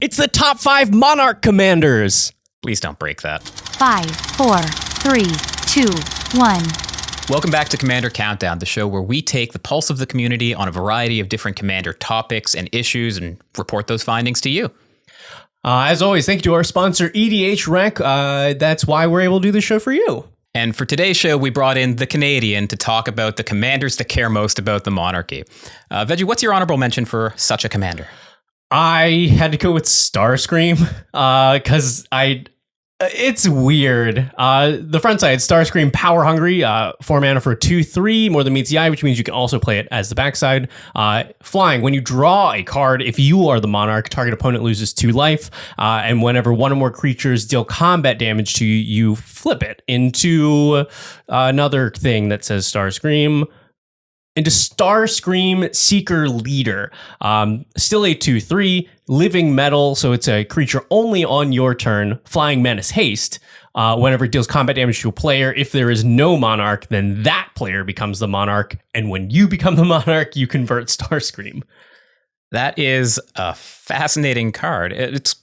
It's the top 5 Monarch commanders. Please don't break that. 5, 4, 3, 2, 1. Welcome back to Commander Countdown, the show where we take the pulse of the community on a variety of different Commander topics and issues and report those findings to you. As always, thank you to our sponsor, EDH Rec. That's why we're able to do the show for you. And for today's show, we brought in the Canadian to talk about the commanders that care most about the monarchy. Veggie, what's your honorable mention for such a commander? I had to go with Starscream because it's weird. The front side, Starscream, power hungry, 4 mana for 2/3, more than meets the eye, which means you can also play it as the backside. Flying, when you draw a card, if you are the monarch, target opponent loses 2 life. And whenever one or more creatures deal combat damage to you, you flip it into another thing that says Starscream. Into Starscream Seeker Leader. Still a 2/3, living metal, so it's a creature only on your turn. Flying Menace Haste. Whenever it deals combat damage to a player, if there is no monarch, then that player becomes the monarch. And when you become the monarch, you convert Starscream. That is a fascinating card. It's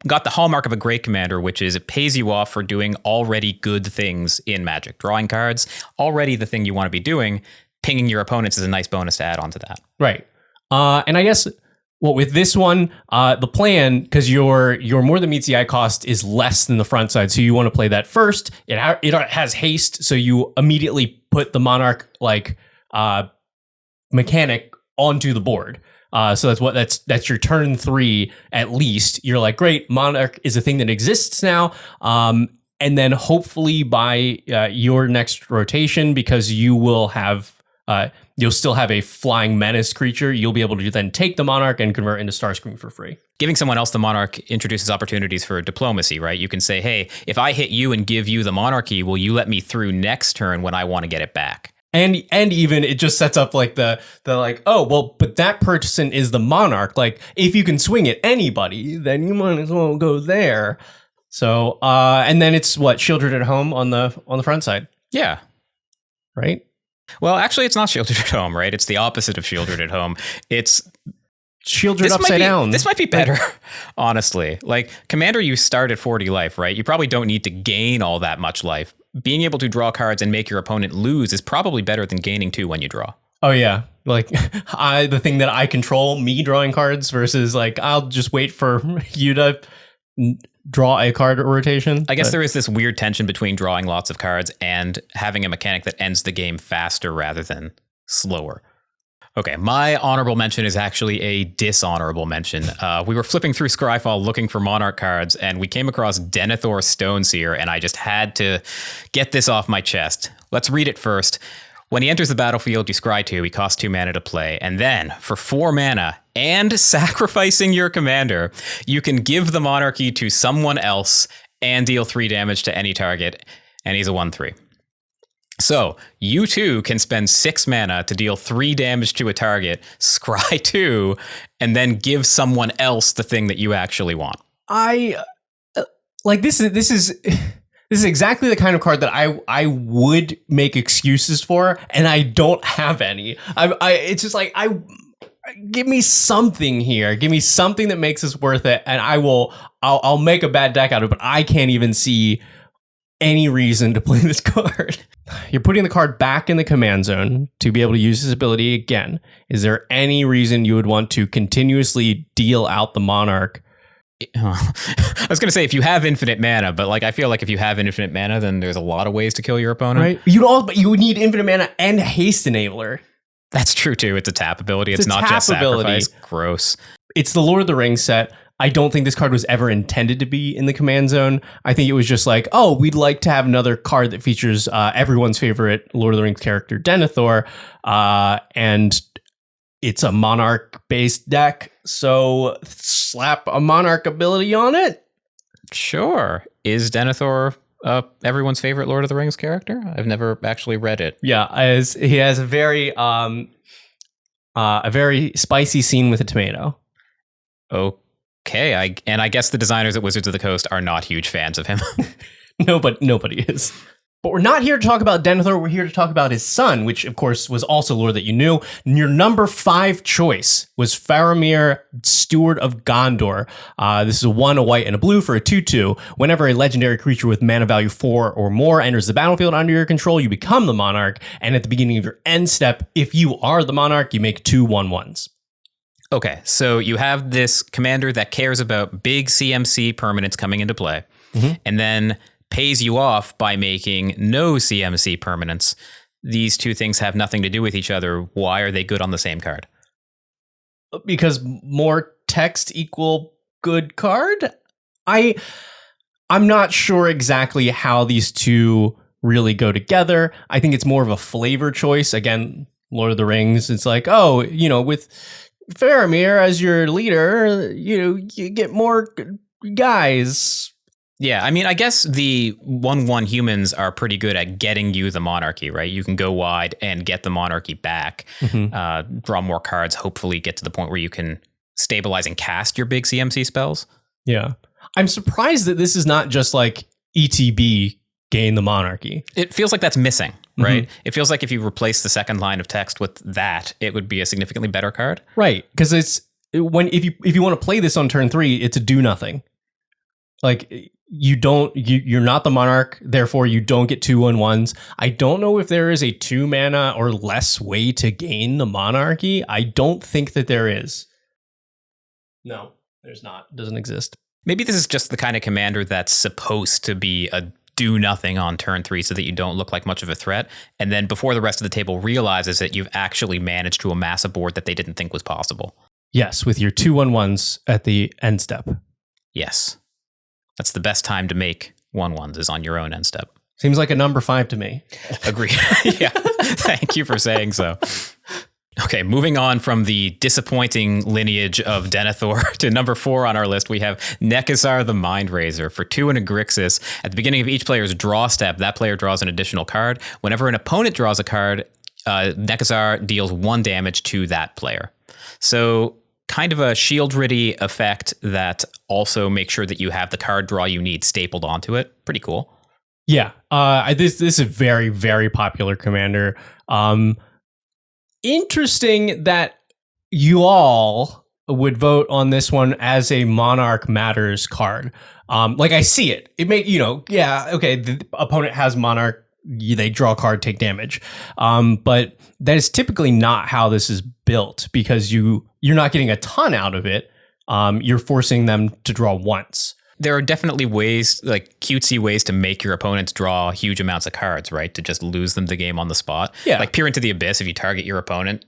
got the hallmark of a great commander, which is it pays you off for doing already good things in Magic. Drawing cards, already the thing you want to be doing. Pinging your opponents is a nice bonus to add on to that. Right. And I guess with this one, the plan, because your more than meets the eye cost is less than the front side, so you want to play that first. It has haste, so you immediately put the monarch mechanic onto the board. So that's your turn 3 at least. You're like, great, monarch is a thing that exists now. And then hopefully by your next rotation, because you will have you'll still have a flying menace creature, you'll be able to then take the monarch and convert into Starscream for free. Giving someone else the monarch introduces opportunities for diplomacy, right? You can say, hey, if I hit you and give you the monarchy, will you let me through next turn when I want to get it back? And even it just sets up like the like, oh, well, but that person is the monarch. Like, if you can swing at anybody, then you might as well go there. So and then it's what, Shielded at Home on the front side. Yeah. Right? Well, actually, it's not Shielded at Home, right? It's the opposite of Shielded at Home. It's Shielded upside down. This might be better, honestly. Like, Commander, you start at 40 life, right? You probably don't need to gain all that much life. Being able to draw cards and make your opponent lose is probably better than gaining 2 when you draw. Oh, yeah. Like, the thing that I control, me drawing cards, versus, like, I'll just wait for you to draw a card rotation. I guess there is this weird tension between drawing lots of cards and having a mechanic that ends the game faster rather than slower. Okay, my honorable mention is actually a dishonorable mention. We were flipping through Scryfall looking for Monarch cards, and we came across Denethor Stoneseer, and I just had to get this off my chest. Let's read it first. When he enters the battlefield, you scry 2, he costs 2 mana to play, and then, for 4 mana, and sacrificing your commander, you can give the monarchy to someone else and deal 3 damage to any target, and he's a 1/3. So, you too can spend 6 mana to deal 3 damage to a target, scry 2, and then give someone else the thing that you actually want. This is exactly the kind of card that I would make excuses for, and I don't have any. It's just like, give me something here. Give me something that makes this worth it, and I'll make a bad deck out of it, but I can't even see any reason to play this card. You're putting the card back in the command zone to be able to use this ability again. Is there any reason you would want to continuously deal out the monarch? I was going to say if you have infinite mana, but like I feel like if you have infinite mana, then there's a lot of ways to kill your opponent. Right? But you would need infinite mana and haste enabler. That's true too. It's a tap ability. It's not just sacrifice. Gross. It's the Lord of the Rings set. I don't think this card was ever intended to be in the command zone. I think it was just like, oh, we'd like to have another card that features everyone's favorite Lord of the Rings character, Denethor, and it's a Monarch-based deck, so slap a Monarch ability on it. Sure. Is Denethor everyone's favorite Lord of the Rings character? I've never actually read it. Yeah, he has a very spicy scene with a tomato. Okay, I guess the designers at Wizards of the Coast are not huge fans of him. Nobody is. But we're not here to talk about Denethor. We're here to talk about his son, which, of course, was also lore that you knew. And your number 5 choice was Faramir, Steward of Gondor. This is a 1, a white, and a blue for a 2/2. Whenever a legendary creature with mana value 4 or more enters the battlefield under your control, you become the Monarch. And at the beginning of your end step, if you are the Monarch, you make 2 1/1s. Okay, so you have this commander that cares about big CMC permanents coming into play, and then pays you off by making no CMC permanents. These two things have nothing to do with each other. Why are they good on the same card? Because more text equal good card? I'm not sure exactly how these two really go together. I think it's more of a flavor choice. Again, Lord of the Rings, it's like, oh, with Faramir as your leader, you get more guys. Yeah, I mean, I guess the 1/1 humans are pretty good at getting you the monarchy, right? You can go wide and get the monarchy back, draw more cards, hopefully get to the point where you can stabilize and cast your big CMC spells. Yeah. I'm surprised that this is not just like ETB gain the monarchy. It feels like that's missing, right? It feels like if you replace the second line of text with that, it would be a significantly better card. Right, because if you want to play this on turn 3, it's a do nothing. Like you're not the Monarch, therefore you don't get 2 1/1s. I don't know if there is a 2 mana or less way to gain the monarchy. I don't think that there is. No, there's not. It doesn't exist. Maybe this is just the kind of commander that's supposed to be a do nothing on turn 3 so that you don't look like much of a threat. And then before the rest of the table realizes that you've actually managed to amass a board that they didn't think was possible. Yes, with your 2 1/1s at the end step. Yes. That's the best time to make 1/1s is on your own end step. Seems like a number 5 to me. Agree. Yeah. Thank you for saying so. Okay, moving on from the disappointing lineage of Denethor to number 4 on our list, we have Nekazar the Mindrazor. For 2 and a Grixis, at the beginning of each player's draw step, that player draws an additional card. Whenever an opponent draws a card, Nekazar deals 1 damage to that player. So kind of a shield-riddy effect that also makes sure that you have the card draw you need stapled onto it. Pretty cool. Yeah, this is a very, very popular commander. Interesting that you all would vote on this one as a Monarch Matters card. Like I see it. It may, okay, the opponent has Monarch, they draw a card, take damage. But that is typically not how this is built because you're not getting a ton out of it. You're forcing them to draw once. There are definitely ways, like cutesy ways to make your opponents draw huge amounts of cards, right? To just lose them the game on the spot. Yeah. Like Peer into the Abyss, if you target your opponent,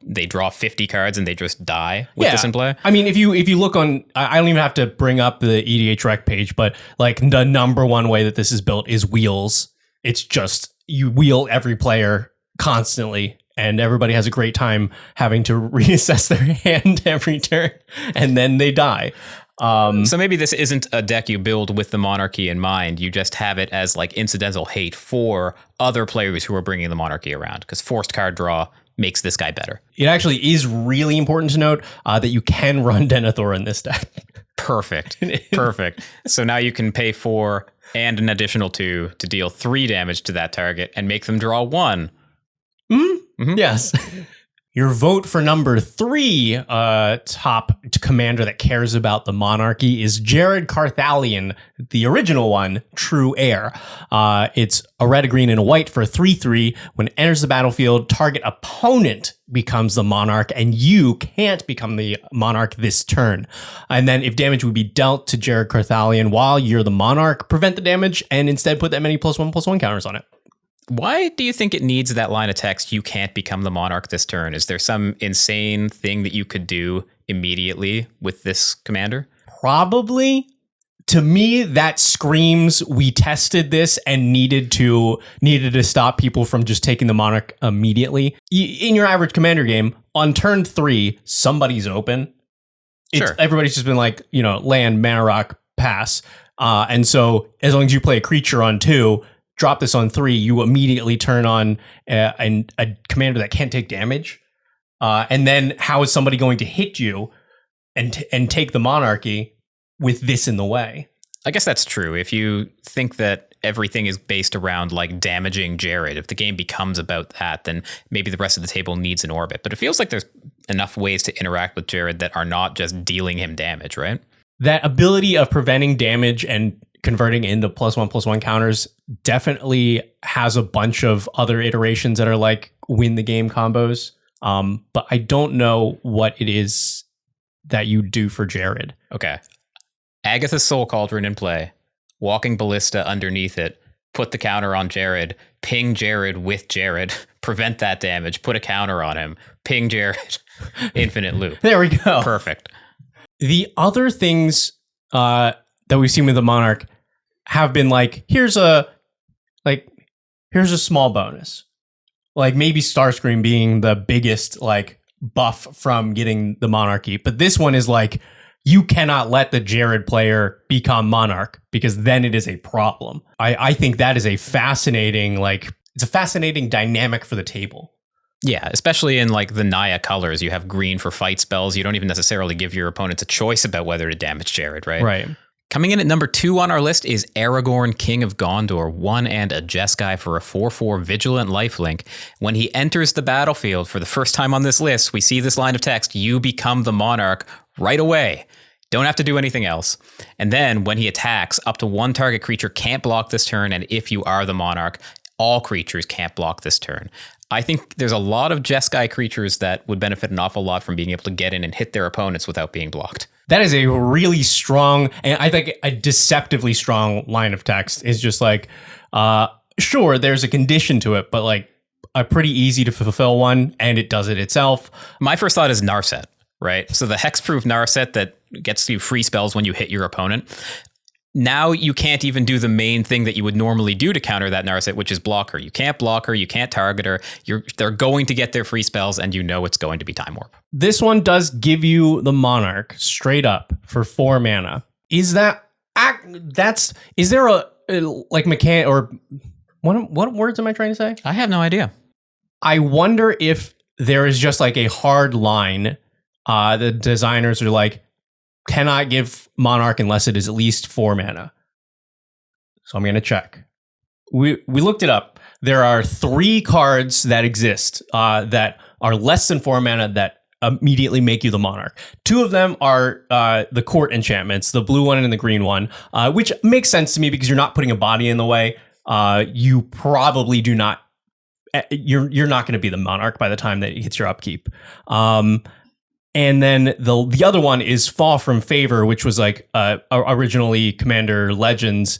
they draw 50 cards and they just die with this in play. I mean, if you look on, I don't even have to bring up the EDH rec page, but like the number one way that this is built is wheels. It's just you wheel every player constantly, and everybody has a great time having to reassess their hand every turn, and then they die. So maybe this isn't a deck you build with the monarchy in mind. You just have it as like incidental hate for other players who are bringing the monarchy around, because forced card draw makes this guy better. It actually is really important to note that you can run Denethor in this deck. Perfect. Perfect. So now you can pay 4 and an additional 2 to deal 3 damage to that target and make them draw 1. Yes. Your vote for number 3 top commander that cares about the monarchy is Jared Carthalion, the original one, True Heir. It's a red, a green, and a white for a 3/3. When it enters the battlefield, target opponent becomes the monarch, and you can't become the monarch this turn. And then if damage would be dealt to Jared Carthalion while you're the monarch, prevent the damage and instead put that many +1/+1 counters on it. Why do you think it needs that line of text, you can't become the monarch this turn? Is there some insane thing that you could do immediately with this commander? Probably. To me, that screams we tested this and needed to stop people from just taking the monarch immediately. In your average commander game, on turn 3, somebody's open. Sure. Everybody's just been like, land, mana rock, pass. And so as long as you play a creature on 2, drop this on 3, you immediately turn on a commander that can't take damage. And then how is somebody going to hit you and take the monarchy with this in the way? I guess that's true. If you think that everything is based around like damaging Jared. If the game becomes about that, then maybe the rest of the table needs an orbit. But it feels like there's enough ways to interact with Jared that are not just dealing him damage, right? That ability of preventing damage and converting into +1/+1 counters definitely has a bunch of other iterations that are like win the game combos. But I don't know what it is that you do for Jared. Okay. Agatha's Soul Cauldron in play. Walking Ballista underneath it. Put the counter on Jared. Ping Jared with Jared. Prevent that damage. Put a counter on him. Ping Jared. Infinite loop. There we go. Perfect. The other things that we've seen with the Monarch have been like, here's a small bonus. Like maybe Starscream being the biggest like buff from getting the Monarchy. But this one is like, you cannot let the Jared player become Monarch because then it is a problem. I think that is a fascinating, like, it's a fascinating dynamic for the table. Yeah, especially in like the Naya colors, you have green for fight spells. You don't even necessarily give your opponents a choice about whether to damage Jared, right? Right. Coming in at number 2 on our list is Aragorn, King of Gondor, 1 and a Jeskai for a 4/4 Vigilant Lifelink. When he enters the battlefield for the first time on this list, we see this line of text, you become the Monarch right away. Don't have to do anything else. And then when he attacks, up to 1 target creature can't block this turn, and if you are the Monarch, all creatures can't block this turn. I think there's a lot of Jeskai creatures that would benefit an awful lot from being able to get in and hit their opponents without being blocked. That is a really strong, and I think a deceptively strong line of text. Is just like, sure, there's a condition to it, but like a pretty easy to fulfill one, and it does it itself. My first thought is Narset, right? So the hexproof Narset that gets you free spells when you hit your opponent. Now you can't even do the main thing that you would normally do to counter that Narset, which is block her. You can't block her. You can't target her. They're going to get their free spells, and you know it's going to be Time Warp. This one does give you the Monarch straight up for 4 mana. Is there a like mechanic or what words am I trying to say? I have no idea. I wonder if there is just like a hard line. The designers are like, cannot give Monarch unless it is at least 4 mana. So I'm going to check. We looked it up. There are 3 cards that exist that are less than 4 mana that immediately make you the Monarch. 2 of them are the court enchantments, the blue one and the green one, which makes sense to me because you're not putting a body in the way. You probably do not. You're not going to be the Monarch by the time that it hits your upkeep. And then the other one is Fall from Favor, which was like originally Commander Legends,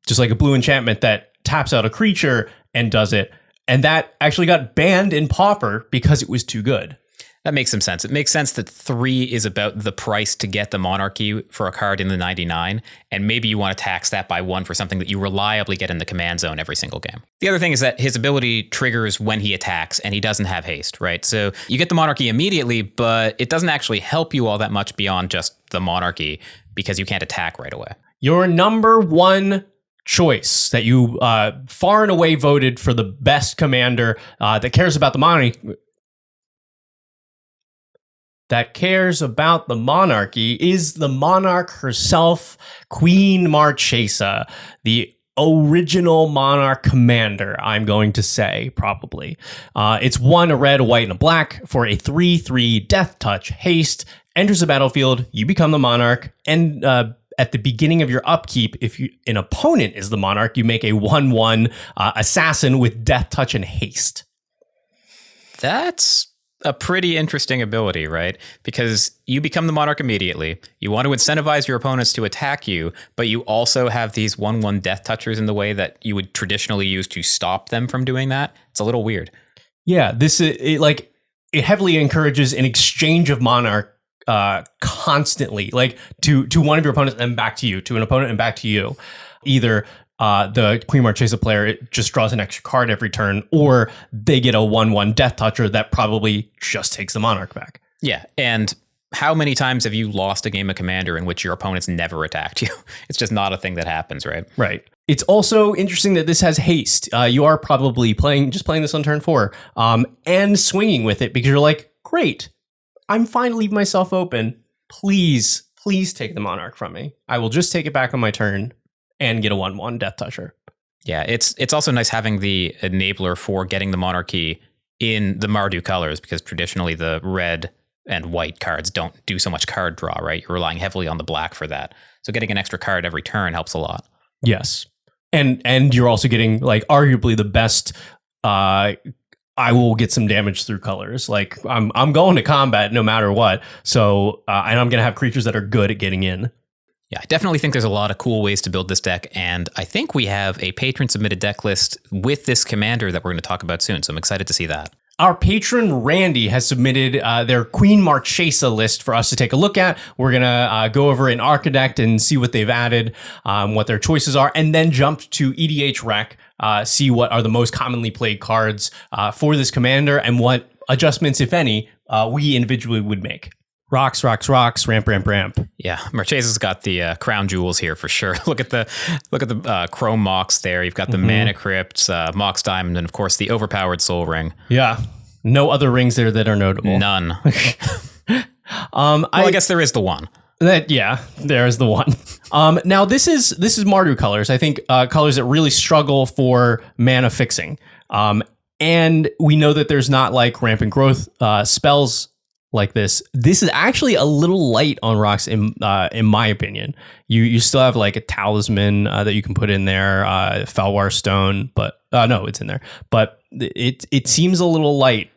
just like a blue enchantment that taps out a creature and does it. And that actually got banned in Pauper because it was too good. That makes some sense. It makes sense that 3 is about the price to get the Monarchy for a card in the 99, and maybe you want to tax that by 1 for something that you reliably get in the command zone every single game. The other thing is that his ability triggers when he attacks, and he doesn't have haste, right? So you get the Monarchy immediately, but it doesn't actually help you all that much beyond just the Monarchy because you can't attack right away. Your number 1 choice that you far and away voted for the best commander that cares about the monarchy is the Monarch herself, Queen Marchesa, the original Monarch commander, I'm going to say, probably. It's 1, a red, a white, and a black for a 3/3 Death Touch haste. Enters the battlefield, you become the Monarch, and at the beginning of your upkeep, if an opponent is the Monarch, you make a 1/1 assassin with Death Touch and haste. That's a pretty interesting ability, right? Because you become the Monarch immediately. You want to incentivize your opponents to attack you, but you also have these 1/1 Death Touchers in the way that you would traditionally use to stop them from doing that. It's a little weird. Yeah, it heavily encourages an exchange of Monarch constantly, like to one of your opponents and back to you, to an opponent and back to you. Either the Queen Marchesa player, it just draws an extra card every turn, or they get a 1/1 Death Toucher that probably just takes the Monarch back. Yeah, and how many times have you lost a game of Commander in which your opponents never attacked you? It's just not a thing that happens, right? Right. It's also interesting that this has haste. You are probably playing this on turn 4 and swinging with it because you're like, great, I'm fine to leave myself open. Please take the Monarch from me. I will just take it back on my turn. and get a 1/1 Death Toucher. Yeah, it's also nice having the enabler for getting the Monarchy in the Mardu colors, because traditionally the red and white cards don't do so much card draw, right? You're relying heavily on the black for that. So getting an extra card every turn helps a lot. Yes. And you're also getting like arguably the best I will get some damage through colors. Like I'm going to combat no matter what. So and I'm going to have creatures that are good at getting in. Yeah, I definitely think there's a lot of cool ways to build this deck, and I think we have a patron submitted deck list with this commander that we're going to talk about soon, so I'm excited to see that. Our patron Randy has submitted their Queen Marchesa list for us to take a look at. We're going to go over an Architect and see what they've added, what their choices are, and then jump to EDH Rec, see what are the most commonly played cards for this commander and what adjustments, if any, we individually would make. Rocks, ramp. Yeah, Marchesa's got the crown jewels here for sure. Look at the Chrome Mox there. You've got the Mana Crypt, Mox Diamond, and of course the overpowered Soul Ring. Yeah, no other rings there that are notable. None. I guess there is the one. There is the one. Now this is Mardu colors. I think colors that really struggle for mana fixing. And we know that there's not like rampant growth spells like this. This is actually a little light on rocks in my opinion. You still have like a talisman that you can put in there, Felwar Stone, but no, it's in there. But it seems a little light.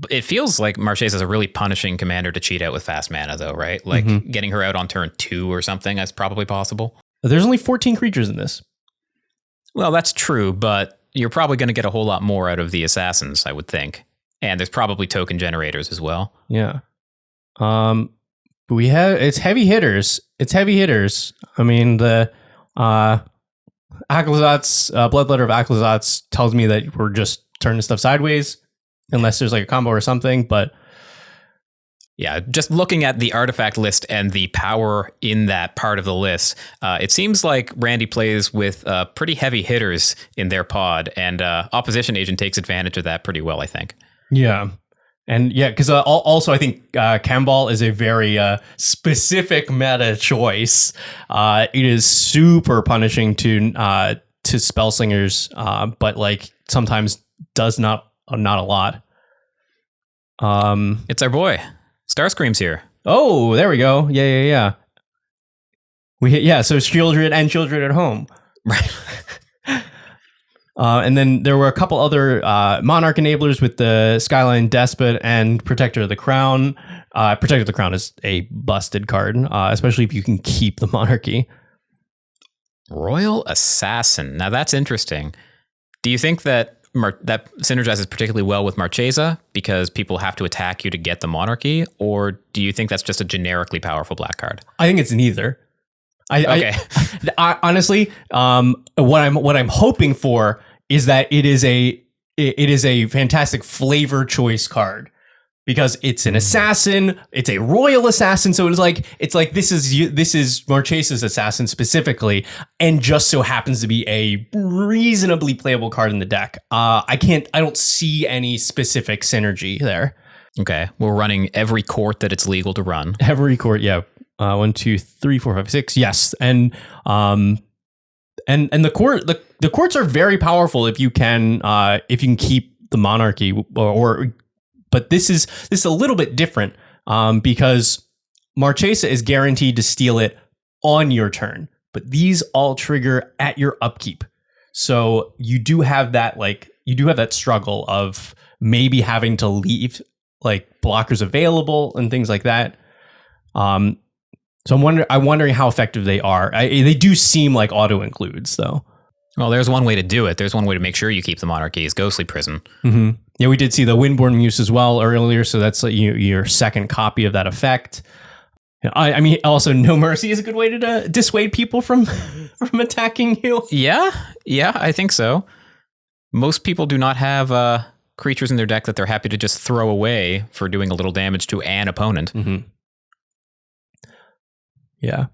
It feels like Marchesa is a really punishing commander to cheat out with fast mana, though, right? Like getting her out on turn 2 or something is probably possible. There's only 14 creatures in this. Well, that's true, but you're probably going to get a whole lot more out of the assassins, I would think. And there's probably token generators as well. Yeah. But it's heavy hitters. I mean, the Aclazot's Bloodletter of Aclazot's tells me that we're just turning stuff sideways unless there's like a combo or something. But yeah, just looking at the artifact list and the power in that part of the list, it seems like Randy plays with pretty heavy hitters in their pod, and Opposition Agent takes advantage of that pretty well, I think. Yeah. And yeah, because also I think Kambal is a very specific meta choice. It is super punishing to spell slingers, but like sometimes does not a lot. It's our boy Starscream's here. Oh, there we go. Yeah. So Shieldred and Shieldred at home. Right. And then there were a couple other Monarch enablers with the Skyline Despot and Protector of the Crown. Protector of the Crown is a busted card, especially if you can keep the Monarchy. Royal Assassin. Now that's interesting. Do you think that that synergizes particularly well with Marchesa because people have to attack you to get the Monarchy, or do you think that's just a generically powerful black card? I think it's neither. Okay. I honestly, what I'm hoping for is that it is a fantastic flavor choice card because it's an assassin, it's a royal assassin, so it's like this is Marchesa's assassin specifically, and just so happens to be a reasonably playable card in the deck. I don't see any specific synergy there. Okay, we're running every court that it's legal to run. Every court, yeah. 1, 2, 3, 4, 5, 6. Yes, and the courts are very powerful if you can keep the Monarchy but this is a little bit different because Marchesa is guaranteed to steal it on your turn, but these all trigger at your upkeep. So you do have that struggle of maybe having to leave like blockers available and things like that. So I'm wondering how effective they are. They do seem like auto includes though. Well, there's one way to do it. There's one way to make sure you keep the Monarchy is Ghostly Prison. Mm-hmm. Yeah, we did see the Windborn Muse as well earlier, so that's like your second copy of that effect. I mean, also No Mercy is a good way to dissuade people from attacking you. Yeah, I think so. Most people do not have creatures in their deck that they're happy to just throw away for doing a little damage to an opponent. Mm-hmm. Yeah.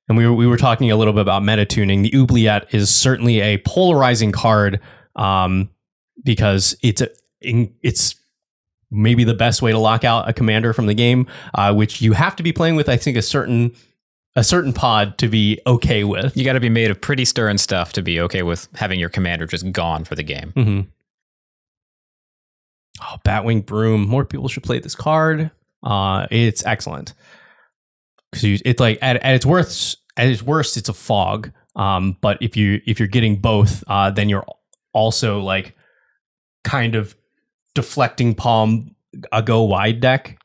And we were talking a little bit about meta tuning. The Oubliette is certainly a polarizing card because it's maybe the best way to lock out a commander from the game, which you have to be playing with, I think, a certain a certain pod to be okay with. You got to be made of pretty stern stuff to be okay with having your commander just gone for the game. Mm-hmm. Oh, Batwing Broom. More people should play this card. It's excellent because it's like at its worst, it's a fog. But if you're getting both, then you're also like kind of deflecting palm a go wide deck.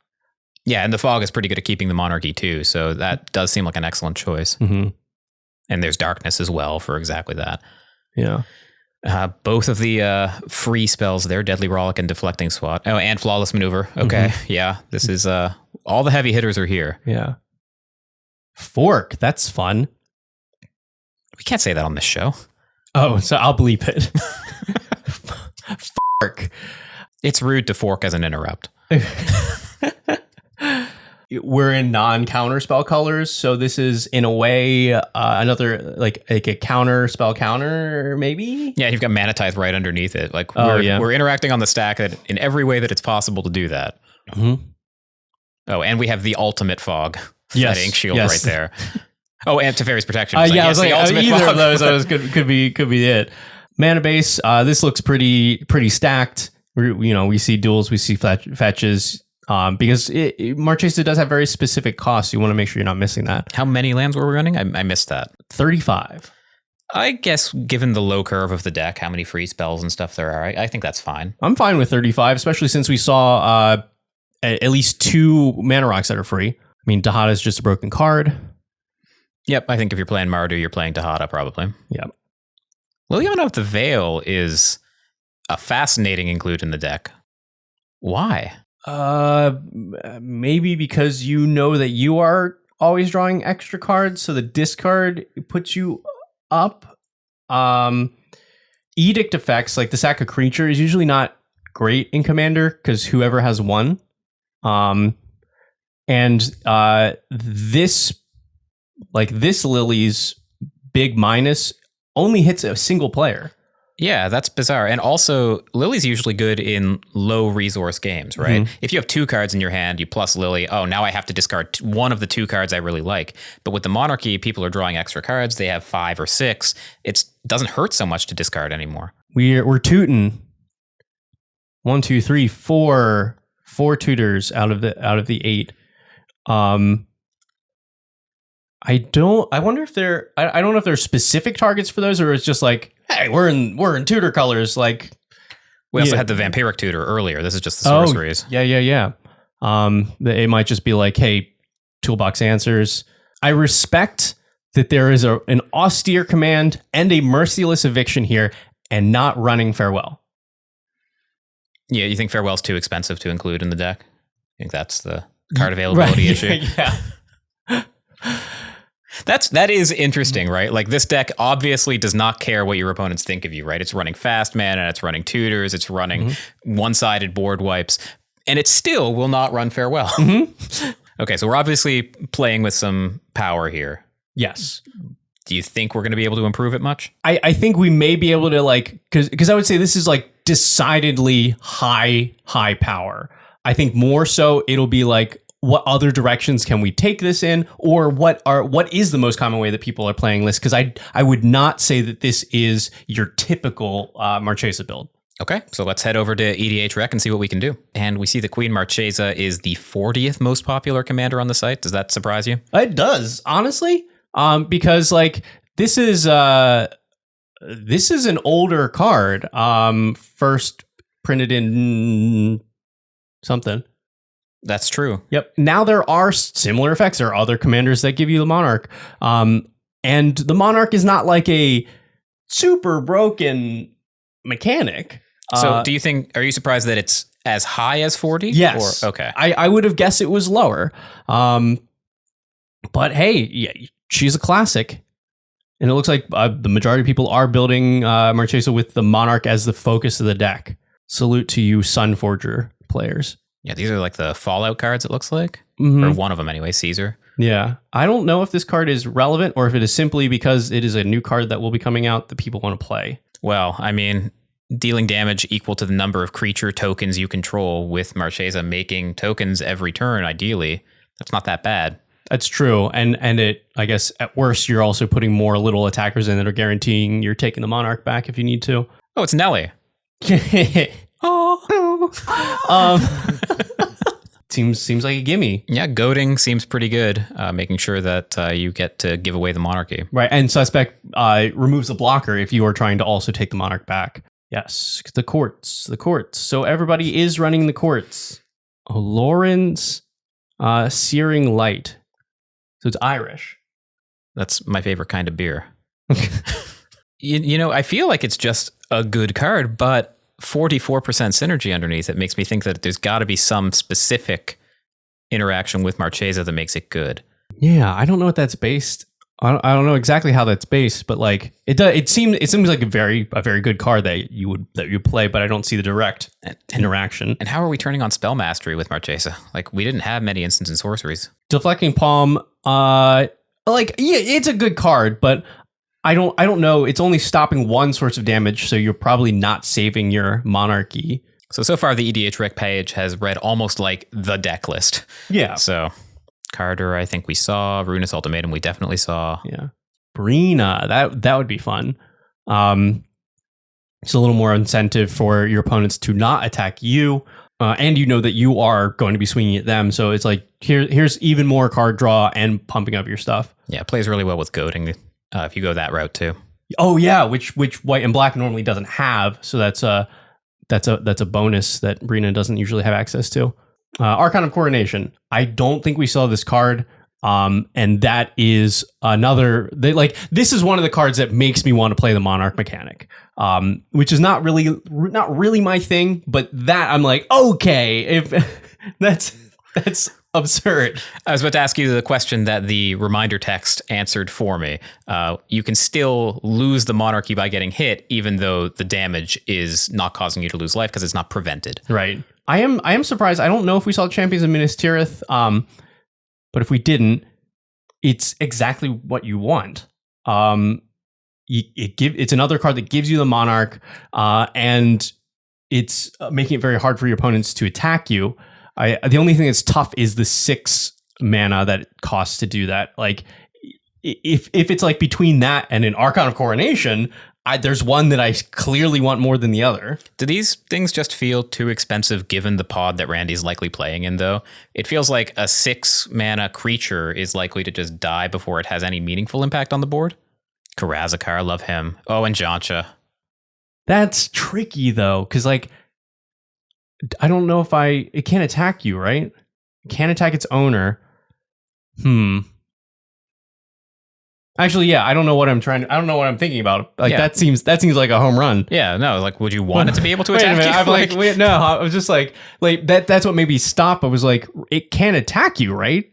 Yeah, and the fog is pretty good at keeping the monarchy too, so that does seem like an excellent choice. Mm-hmm. And there's darkness as well for exactly that. Yeah. Both of the free spells there, Deadly Rollick and Deflecting Swat. Oh, and Flawless Maneuver. Okay, yeah, this is all the heavy hitters are here. Yeah. Fork, that's fun. We can't say that on this show. Oh, so I'll bleep it. Fork. It's rude to fork as an interrupt. We're in non-counter spell colors, so this is in a way another like a counter spell counter, maybe. Yeah, you've got Mana Tithe right underneath it. Like we're interacting on the stack in every way that it's possible to do that. Mm-hmm. Oh, and we have the ultimate fog. Yes, that ink shield right there. Oh, and Teferi's Protection. Yeah, I was like, either fog. of those could be it. Mana base. This looks pretty stacked. We see duels, we see fetches. Because Marchesa does have very specific costs. You want to make sure you're not missing that. How many lands were we running? I missed that. 35. I guess given the low curve of the deck, how many free spells and stuff there are, I think that's fine. I'm fine with 35, especially since we saw at least 2 mana rocks that are free. I mean, Dahada is just a broken card. Yep, I think if you're playing Mardu, you're playing Dahada probably. Yep. Liliana of the Veil is a fascinating include in the deck. Why? Maybe because you know that you are always drawing extra cards, so the discard puts you up. Edict effects, like the sack a creature, is usually not great in Commander because whoever has one. This Lily's big minus only hits a single player. Yeah, that's bizarre. And also, Lily's usually good in low resource games, right? Mm-hmm. If you have 2 cards in your hand, you plus Lily, oh, now I have to discard one of the 2 cards I really like. But with the Monarchy, people are drawing extra cards. They have 5 or 6. It doesn't hurt so much to discard anymore. We're tooting 1, 2, 3, 4 tutors out of the 8. I wonder if I don't know if there's specific targets for those, or it's just like, hey, we're in tutor colors. Like we also had the Vampiric Tutor earlier. This is just the sorceries. Yeah. It might just be like, hey, toolbox answers. I respect that there is an austere command and a merciless eviction here, and not running Farewell. Yeah, you think Farewell's too expensive to include in the deck? I think that's the card availability issue. Yeah. That is interesting, right? Like this deck obviously does not care what your opponents think of you, right? It's running fast mana, it's running tutors, it's running one-sided board wipes, and it still will not run Farewell. Mm-hmm. Okay, so we're obviously playing with some power here. Yes. Do you think we're going to be able to improve it much? I think we may be able to, like, because I would say this is like decidedly high power. I think more so it'll be like, what other directions can we take this in, or what is the most common way that people are playing this? Because I would not say that this is your typical Marchesa build. Okay, so let's head over to EDH Rec and see what we can do. And we see the Queen Marchesa is the 40th most popular commander on the site. Does that surprise you? It does, honestly, because like this is an older card, first printed in something. That's true. Yep. Now there are similar effects. There are other commanders that give you the Monarch. And the Monarch is not like a super broken mechanic. So are you surprised that it's as high as 40? Yes. Or, okay. I would have guessed it was lower. But hey, yeah, she's a classic. And it looks like the majority of people are building Marchesa with the Monarch as the focus of the deck. Salute to you, Sunforger players. Yeah, these are like the Fallout cards, it looks like. Mm-hmm. Or one of them anyway, Caesar. Yeah. I don't know if this card is relevant or if it is simply because it is a new card that will be coming out that people want to play. Well, I mean, dealing damage equal to the number of creature tokens you control with Marchesa making tokens every turn, ideally, that's not that bad. That's true. And it, I guess at worst, you're also putting more little attackers in that are guaranteeing you're taking the Monarch back if you need to. Oh, it's Nelly. Seems like a gimme. Yeah, goading seems pretty good. Making sure that you get to give away the monarchy. Right, and Suspect removes the blocker if you are trying to also take the Monarch back. Yes, the courts. So everybody is running the courts. Oh, Lauren's Searing Light. So it's Irish. That's my favorite kind of beer. You know, I feel like it's just a good card, but 44% synergy underneath it makes me think that there's got to be some specific interaction with Marchesa that makes it good. Yeah, I don't know what that's based. I don't know exactly how that's based, but like it seems like a very good card that you play, but I don't see the direct interaction. And how are we turning on spell mastery with Marchesa? Like, we didn't have many instants and sorceries. Deflecting Palm, it's a good card, but I don't know. It's only stopping one source of damage, so you're probably not saving your monarchy. So far, the EDH rec page has read almost like the deck list. Yeah. So Carter, I think we saw. Ruinous Ultimatum, we definitely saw. Yeah. Brina, that would be fun. It's a little more incentive for your opponents to not attack you. And you know that you are going to be swinging at them. So it's like, here's even more card draw and pumping up your stuff. Yeah, it plays really well with goading. If you go that route too. Oh yeah, which white and black normally doesn't have, so that's a bonus that Brina doesn't usually have access to. Archon of Coronation. I don't think we saw this card, and that is another. This is one of the cards that makes me want to play the Monarch mechanic, which is not really my thing, but that I'm like, okay, if that's absurd. I was about to ask you the question that the reminder text answered for me. You can still lose the monarchy by getting hit, even though the damage is not causing you to lose life because it's not prevented. Right. I am surprised. I don't know if we saw Champions of Minas Tirith, but if we didn't, it's exactly what you want. It's another card that gives you the Monarch, and it's making it very hard for your opponents to attack you. The only thing that's tough is the 6 mana that it costs to do that. Like, if it's like between that and an Archon of Coronation, there's one that I clearly want more than the other. Do these things just feel too expensive given the pod that Randy's likely playing in, though? It feels like a 6 mana creature is likely to just die before it has any meaningful impact on the board. Karazakar, love him. Oh, and Jancha. That's tricky, though, because, like, I don't know if it can't attack you, right? It can't attack its owner. Actually, yeah, I don't know what I'm thinking about. Like, that seems like a home run. Yeah, no, like, would you want it to be able to attack you? I was just like that's what made me stop. I was like, it can't attack you, right?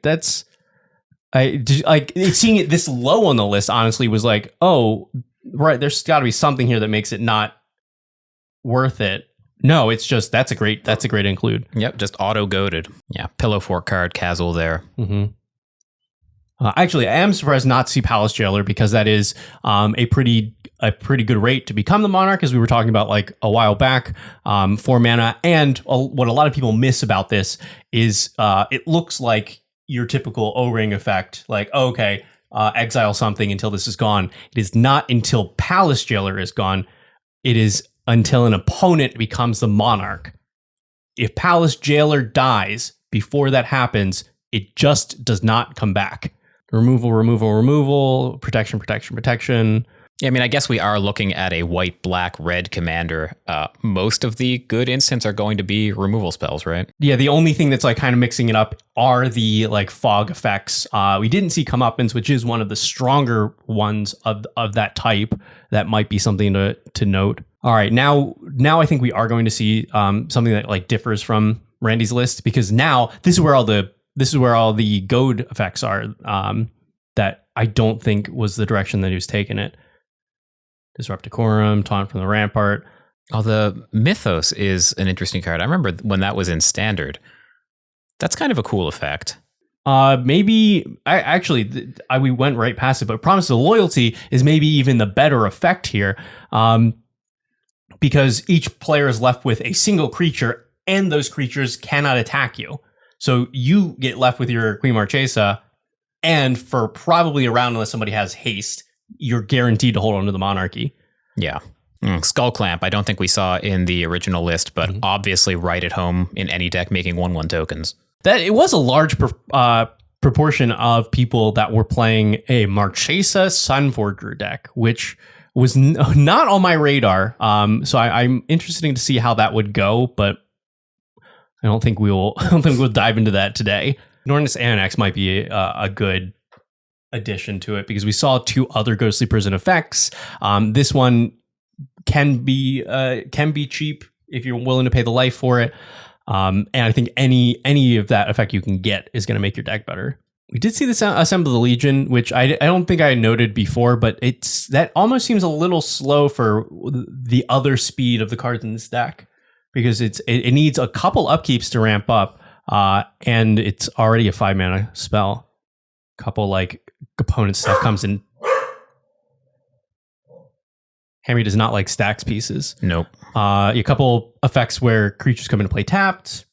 Seeing it this low on the list, honestly, was like, oh, right, there's got to be something here that makes it not worth it. No, it's just that's a great include. Yep, just auto goaded. Yeah, pillow fort card, casual there. Mm-hmm. Actually, I am surprised not to see Palace Jailer because that is a pretty good rate to become the Monarch, as we were talking about like a while back. 4 mana, and what a lot of people miss about this is it looks like your typical O-ring effect. Like, okay, exile something until this is gone. It is not until Palace Jailer is gone. It is until an opponent becomes the Monarch. If Palace Jailer dies before that happens, it just does not come back. Removal, protection. Yeah, I mean, I guess we are looking at a white, black, red commander. Most of the good instants are going to be removal spells, right? Yeah, the only thing that's like kind of mixing it up are the like fog effects. We didn't see Comeuppance, which is one of the stronger ones of that type. That might be something to note. All right, now I think we are going to see something that like differs from Randy's list, because now this is where all the goad effects are. That I don't think was the direction that he was taking it. Disrupt Decorum, Taunt from the Rampart. Oh, the Mythos is an interesting card. I remember when that was in Standard. That's kind of a cool effect. We went right past it, but Promise of Loyalty is maybe even the better effect here, because each player is left with a single creature, and those creatures cannot attack you. So you get left with your Queen Marchesa, And for probably a round, unless somebody has haste, you're guaranteed to hold on to the Monarchy. Yeah. Skull Clamp, I don't think we saw in the original list, but obviously right at home in any deck making 1/1 tokens. That it was a large proportion of people that were playing a Marchesa Sunforger deck, which was not on my radar. So I'm interested to see how that would go, but I don't think we'll dive into that today. Nornus Annex might be a good addition to it because we saw 2 other Ghostly Prison effects. This one can be cheap if you're willing to pay the life for it. And I think any of that effect you can get is going to make your deck better. We did see this Assemble the Legion, which I don't think I noted before, but that almost seems a little slow for the other speed of the cards in this deck because it needs a couple upkeeps to ramp up, and it's already a 5-mana spell. Couple like opponent stuff comes in. Henry does not like stacks pieces. Nope. A couple effects where creatures come into play tapped.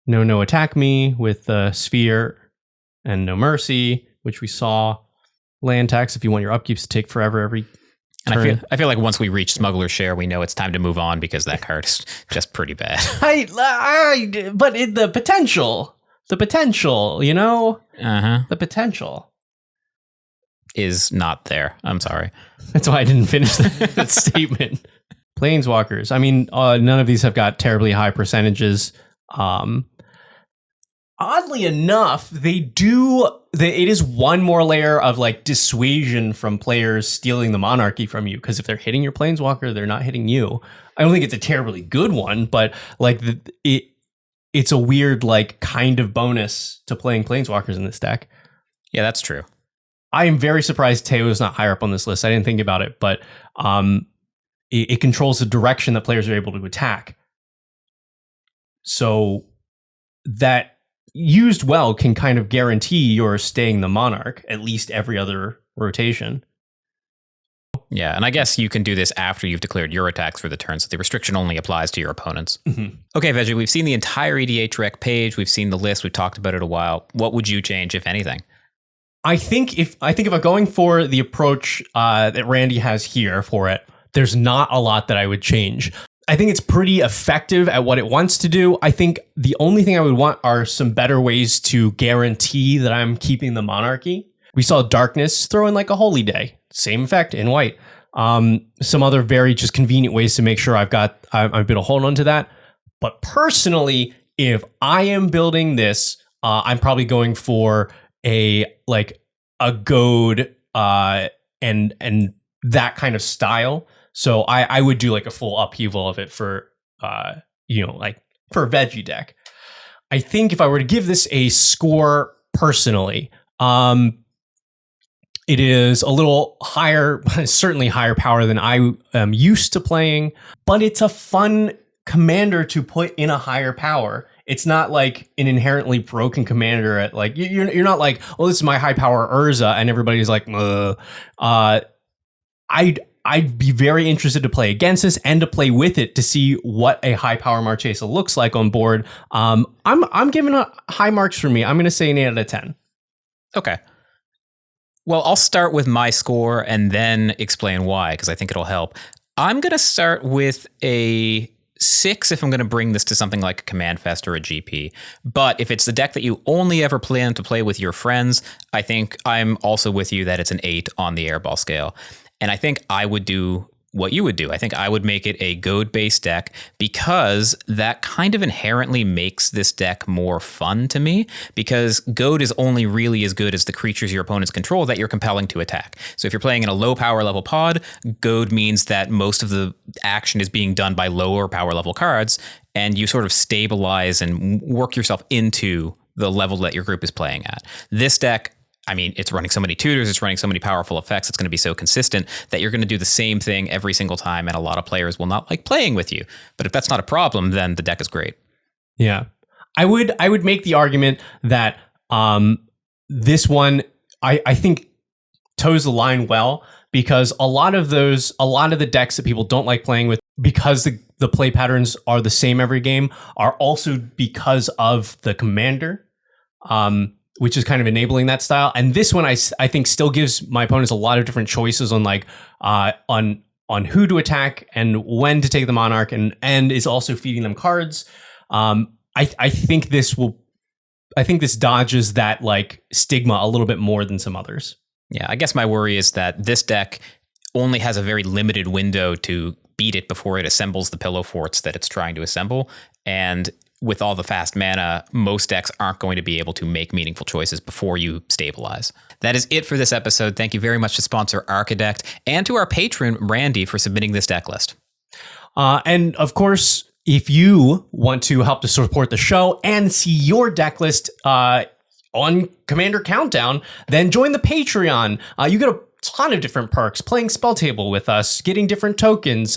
No attack me with Sphere and No Mercy, which we saw. Land tax if you want your upkeeps to take forever every turn. And I feel like once we reach Smuggler's Share, we know it's time to move on because that card is just pretty bad. But the potential, you know? The potential is not there. I'm sorry. That's why I didn't finish that statement. Planeswalkers. I mean, none of these have got terribly high percentages. Oddly enough, it is one more layer of like dissuasion from players stealing the Monarchy from you. Because if they're hitting your Planeswalker, they're not hitting you. I don't think it's a terribly good one, but like it's a weird like kind of bonus to playing Planeswalkers in this deck. Yeah, that's true. I am very surprised Teo is not higher up on this list. I didn't think about it, but it controls the direction that players are able to attack. So that used well can kind of guarantee you're staying the Monarch at least every other rotation. Yeah, and I guess you can do this after you've declared your attacks for the turn, so the restriction only applies to your opponents. Okay, Veggie, we've seen the entire EDH rec page. We've seen the list. We've talked about it a while. What would you change, if anything? I think if I'm going for the approach that Randy has here for it, there's not a lot that I would change. I think it's pretty effective at what it wants to do. I think the only thing I would want are some better ways to guarantee that I'm keeping the Monarchy. We saw Darkness throw in like a Holy Day, same effect in white. Some other very just convenient ways to make sure I'm able to hold on to that. But personally, if I am building this, I'm probably going for a goad and that kind of style. So I would do like a full upheaval of it for for a veggie deck. I think if I were to give this a score personally, it is a little higher, certainly higher power than I am used to playing, but it's a fun commander to put in a higher power. It's not like an inherently broken commander at like, you're not like, oh, this is my high power Urza, and everybody's like, I'd be very interested to play against this and to play with it to see what a high power Marchesa looks like on board. I'm giving a high marks for me. I'm going to say an 8 out of 10. Okay. Well, I'll start with my score and then explain why, because I think it'll help. I'm going to start with a 6 if I'm going to bring this to something like a Command Fest or a GP. But if it's the deck that you only ever plan to play with your friends, I think I'm also with you that it's an 8 on the Airball scale. And I think I would do what you would do. I think I would make it a goad-based deck because that kind of inherently makes this deck more fun to me, because goad is only really as good as the creatures your opponents control that you're compelling to attack. So if you're playing in a low power level pod, goad means that most of the action is being done by lower power level cards, and you sort of stabilize and work yourself into the level that your group is playing at. This deck, I mean, it's running so many tutors, it's running so many powerful effects, it's going to be so consistent that you're going to do the same thing every single time, and a lot of players will not like playing with you. But if that's not a problem, then the deck is great. Yeah. I would make the argument that this one, I think, toes the line well, because a lot of the decks that people don't like playing with, because the play patterns are the same every game, are also because of the commander. which is kind of enabling that style. And this one, I think, still gives my opponents a lot of different choices on like on who to attack and when to take the Monarch, and is also feeding them cards. I think this dodges that like stigma a little bit more than some others. Yeah, I guess my worry is that this deck only has a very limited window to beat it before it assembles the pillow forts that it's trying to assemble. And with all the fast mana, most decks aren't going to be able to make meaningful choices before you stabilize. That is it for this episode. Thank you very much to sponsor Archidect and to our patron, Randy, for submitting this deck list. And of course, if you want to help to support the show and see your deck list on Commander Countdown, then join the Patreon. You get a ton of different perks, playing Spell Table with us, getting different tokens,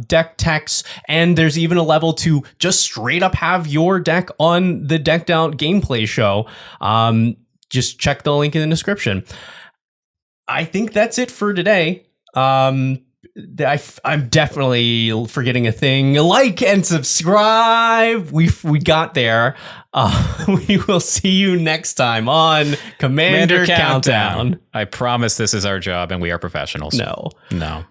deck techs, and there's even a level to just straight up have your deck on the Decked Out gameplay show. Just check the link in the description. I think that's it for today. I'm definitely forgetting a thing. Like and subscribe. We got there. We will see you next time on Commander Countdown. I promise this is our job and we are professionals. No.